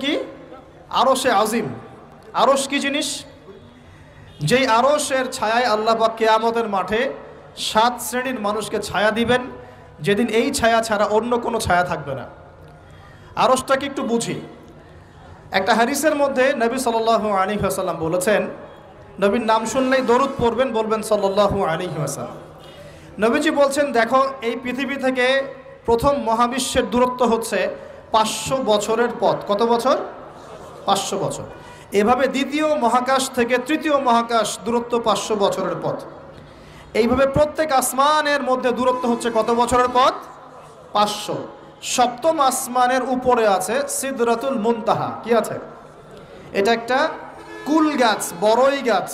কি? আরশে আজিম। আরশ কি জিনিস? যেই আরশের ছায়ায় আল্লাহ পাক কিয়ামতের মাঠে 7 শ্রেণীর মানুষকে ছায়া দিবেন, যেদিন এই ছায়া ছাড়া অন্য কোনো ছায়া থাকবে না। আরশটাকে একটু বুঝি। একটা হাদিসের মধ্যে নবী সাল্লাল্লাহু আলাইহি ওয়াসাল্লাম বলেছেন, নবীর নাম শুনলেই দরুদ পড়বেন, বলবেন সাল্লাল্লাহু আলাইহি ওয়াসাল্লাম। নবীজি বলছেন, দেখো এই পৃথিবী থেকে প্রথম মহাবিশ্বের দূরত্ব হচ্ছে 500 বছরের পথ। কত বছর? 500 বছর। এভাবে দ্বিতীয় মহাকাশ থেকে তৃতীয় মহাকাশ দূরত্ব 500 বছরের পথ। এইভাবে প্রত্যেক আসমানের মধ্যে দূরত্ব হচ্ছে কত বছরের পথ? 500। সপ্তম আসমানের উপরে আছে সিদরাতুল মুনতাহা। কি আছে? এটা একটা কুল গাছ, বড়ই গাছ।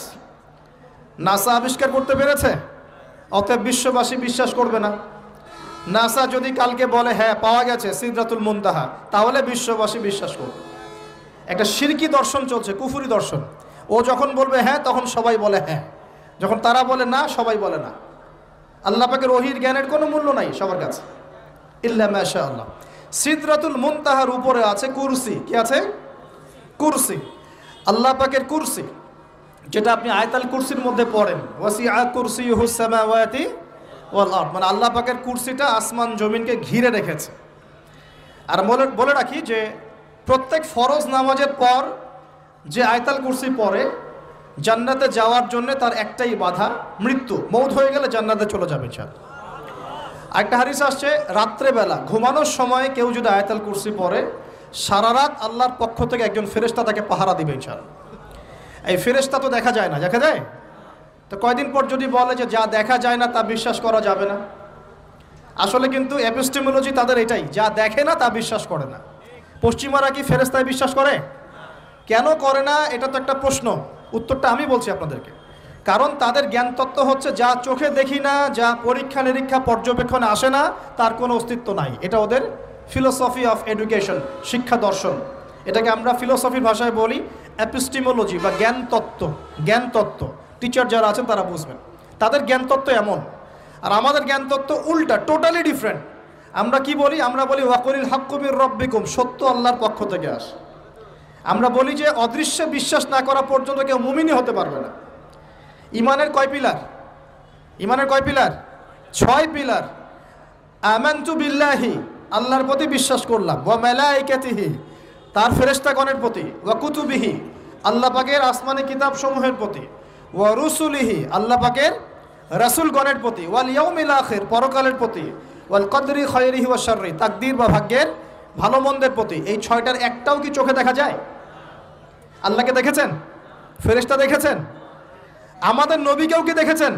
নাসা আবিষ্কার করতে পেরেছে, অতএব বিশ্ববাসী বিশ্বাস করবে না। নাসা যদি কালকে বলে হ্যাঁ পাওয়া গেছে সিদরাতুল মুনতাহা, তাহলে বিশ্ববাসী বিশ্বাস করবে। একটা শিরকি দর্শন চলছে, কুফরি দর্শন। ও যখন বলবে হ্যাঁ, তখন সবাই বলে হ্যাঁ, যখন তারা বলে না, সবাই বলে না। আল্লাহ পাকের ওহীর জ্ঞানের কোনো মূল্য নাই সবার কাছে, ইল্লা মাশাআল্লাহ। সিদরাতুল মুনতাহার উপরে আছে কুরসি। কি আছে? কুরসি। আল্লাহ পাকের কুরসি, যেটা আপনি আয়াতুল কুরসির মধ্যে পড়েন, ওয়াসিআ কুরসিয়ুহুস সামাওয়াতি ওয়াল আরদ, মানে আল্লাহ পাকের কুরসিটা আসমান জমিনকে ঘিরে রেখেছে। আর বলে রাখি যে প্রত্যেক ফরজ নামাজের পর যে আয়াতুল কুরসি পড়ে, জান্নাতে যাওয়ার জন্য তার একটাই বাধা, মৃত্যু। মৌত হয়ে গেলে জান্নাতে চলে যাবে ইনশাআল্লাহ। একটা হাদিস আসছে, রাত্রেবেলা ঘুমানোর সময় কেউ যদি আয়াতুল কুরসি পড়ে, সারা রাত আল্লাহর পক্ষ থেকে একজন ফেরেশতা তাকে পাহারা দিবে ইনশাআল্লাহ। এই ফেরেশতা তো দেখা যায় না, দেখা যায়? তো কয়দিন পর যদি বলে যে যা দেখা যায় না তা বিশ্বাস করা যাবে না, আসলে কিন্তু এপিস্টেমোলজি তাদের এটাই, যা দেখে না তা বিশ্বাস করে না। পশ্চিমারা কি ফেরেশতায় বিশ্বাস করে? কেন করে না? এটা তো একটা প্রশ্ন, উত্তরটা আমি বলছি আপনাদেরকে। কারণ তাদের জ্ঞান তত্ত্ব হচ্ছে যা চোখে দেখি না, যা পরীক্ষা নিরীক্ষা পর্যবেক্ষণে আসে না, তার কোনো অস্তিত্ব নাই। এটা ওদের ফিলোসফি অফ এডুকেশন, শিক্ষা দর্শন। এটাকে আমরা ফিলোসফির ভাষায় বলি এপিস্টেমোলজি বা জ্ঞান তত্ত্ব। জ্ঞান তত্ত্ব টিচার যারা আছেন তারা বুঝবেন, তাদের জ্ঞান তত্ত্ব এমন। আর আমাদের জ্ঞান তত্ত্ব উল্টা, টোটালি ডিফারেন্ট। আমরা কি বলি? আমরা বলি ওয়াকুলিল হাক্কু মির রাব্বিকুম, সত্য আল্লাহর পক্ষ থেকে আসে। আমরা বলি যে অদৃশ্যে বিশ্বাস না করা পর্যন্ত কেউ মুমিনই হতে পারবে না। ইমানের কয় পিলার? ইমানের কয় পিলার? 6 পিলার। আমানতু বিল্লাহি, আল্লাহর প্রতি বিশ্বাস করলাম, ওয়া মালাইকাতিহি, তার ফেরেশতাগণের প্রতি, ওয়া কুতুবিহি, আল্লাহ পাকের আসমানি কিতাব সমূহের প্রতি, ওয়া রুসুলিহি, আল্লাহ পাকের রাসূলগণের প্রতি, ওয়াল ইয়াউমিল আখির, পরকালের প্রতি, ওয়াল কদরি খায়রিহি ওয়া শাররি, তাকদীর বা ভাগ্যের ভালো মন্দের প্রতি। এই 6টার একটাও কি চোখে দেখা যায়? আল্লাহকে দেখেছেন? ফেরেশতা দেখেছেন? আমাদের নবীকেও কি দেখেছেন?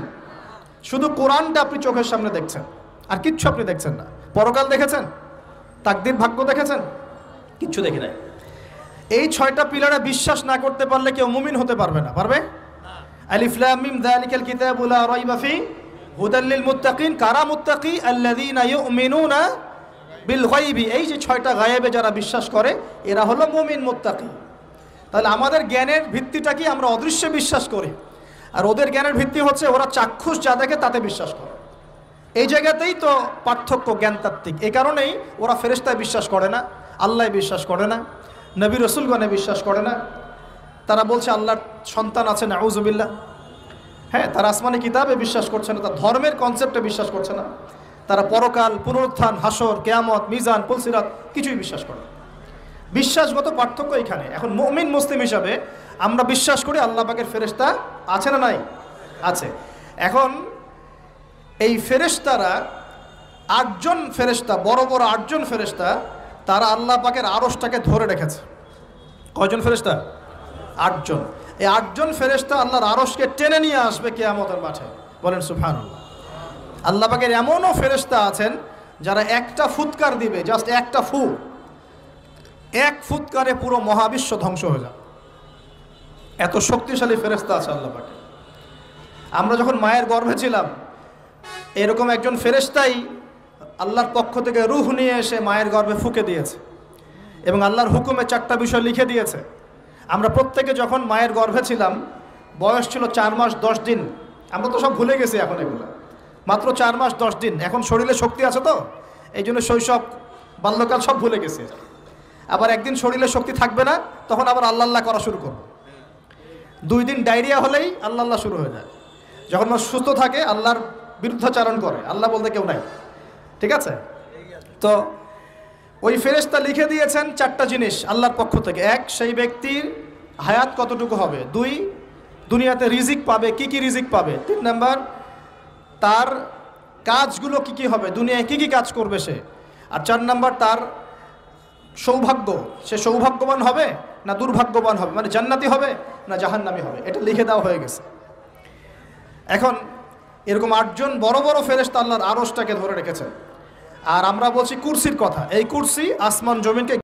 শুধু কোরআনটা আপনি চোখের সামনে দেখছেন, আর কিচ্ছু আপনি দেখছেন না। পরকাল দেখেছেন? তাকদীর ভাগ্য দেখেছেন? কিচ্ছু দেখি নাই। এই 6টা পিলারে বিশ্বাস না করতে পারলে কেউ মুমিন হতে পারবে না। পারবে? আলিফ লাম মিম যালিকাল কিতাবু লা রাইবা ফি হুদাল লিল মুত্তাকিন। কারা মুত্তাকি? আল্লাযীনা ইউমিনুনা বিল গায়বি। এই যে 6টা গায়েবে যারা বিশ্বাস করে, এরা হলো মুমিন, মুত্তাকি। তাহলে আমাদের জ্ঞানের ভিত্তিটা কি? আমরা অদৃশ্যে বিশ্বাস করি, আর ওদের জ্ঞানের ভিত্তি হচ্ছে ওরা চাক্ষুষ যা দেখে তাতে বিশ্বাস করে। এই জায়গাতেই তো পার্থক্য জ্ঞানতাত্ত্বিক। এই কারণেই ওরা ফেরেশতায় বিশ্বাস করে না, আল্লাহ বিশ্বাস করে না, নবী রসুলগণে বিশ্বাস করে না। তারা বলছে আল্লাহর সন্তান আছে, নাউজুবিল্লাহ। হ্যাঁ, তারা আসমানি কিতাবে বিশ্বাস করছে না, তার ধর্মের কনসেপ্টে বিশ্বাস করছে না। তারা পরকাল, পুনরুত্থান, হাসর, কিয়ামত, মিজান, পুলসিরাত কিছুই বিশ্বাস করে না। বিশ্বাসগত পার্থক্য এখানে। এখন মুমিন মুসলিম হিসাবে আমরা বিশ্বাস করি আল্লাহ পাকের ফেরেশতা আছে না নাই? আছে। এখন এই ফেরেশতারা 8জন ফেরেশতা, বড় বড় 8জন ফেরেশতা, তারা আল্লাহ পাকের আরশটাকে ধরে রেখেছে। কয়জন ফেরেশতা? 8জন। এই 8জন ফেরেশতা আল্লাহর আরশকে টেনে নিয়ে আসবে কিয়ামতের মাঠে। বলেন সুবহানাল্লাহ। আল্লাহ পাকের এমনও ফেরেশতা আছেন যারা একটা ফুৎকার দিবে, জাস্ট একটা ফু, এক ফুৎকারে পুরো মহাবিশ্ব ধ্বংস হয়ে যাবে। এত শক্তিশালী ফেরেশতা আছে আল্লাহ পাকে। আমরা যখন মায়ের গর্ভে ছিলাম, এরকম একজন ফেরেশতাই আল্লাহর পক্ষ থেকে রূহ নিয়ে এসে মায়ের গর্ভে ফুঁকে দিয়েছে এবং আল্লাহর হুকুমে 4টা বিষয় লিখে দিয়েছে। আমরা প্রত্যেকে যখন মায়ের গর্ভে ছিলাম, বয়স ছিল 4 মাস 10 দিন। আমরা তো সব ভুলে গেছি এখন, এগুলো মাত্র 4 মাস 10 দিন। এখন শরীরে শক্তি আছে তো, এই জন্য শৈশব, বাল্যকাল সব ভুলে গেছি। আবার একদিন শরীরে শক্তি থাকবে না, তখন আবার আল্লাহ আল্লাহ করা শুরু করবে। 2 দিন ডায়রিয়া হলেই আল্লাহ আল্লাহ শুরু হয়ে যায়। যখন মানুষ সুস্থ থাকে আল্লাহর বিরুদ্ধাচারণ করে, আল্লাহ বলতে কেউ নাই। ঠিক আছে? তো ওই ফেরেশতা লিখে দিয়েছেন 4টা জিনিস আল্লাহর পক্ষ থেকে। 1, সেই ব্যক্তির হায়াত কতটুকু হবে। 2, দুনিয়াতে রিজিক পাবে, কি কি রিজিক পাবে। 3 নাম্বার, তার কাজগুলো কি কি হবে, দুনিয়ায় কি কি কাজ করবে সে। আর 4 নাম্বার, তার সৌভাগ্য, সে সৌভাগ্যবান হবে না দুর্ভাগ্যবান হবে, মানে জান্নাতি হবে না জাহান্নামী হবে। এটা লিখে দেওয়া হয়ে গেছে। এখন এরকম 8 জন বড় বড় ফেরেশতা আল্লাহর আরশটাকে ধরে রেখেছেন। আর আমরা বলছি কুরসির কথা। এই কুরসি আসমান জমিনকে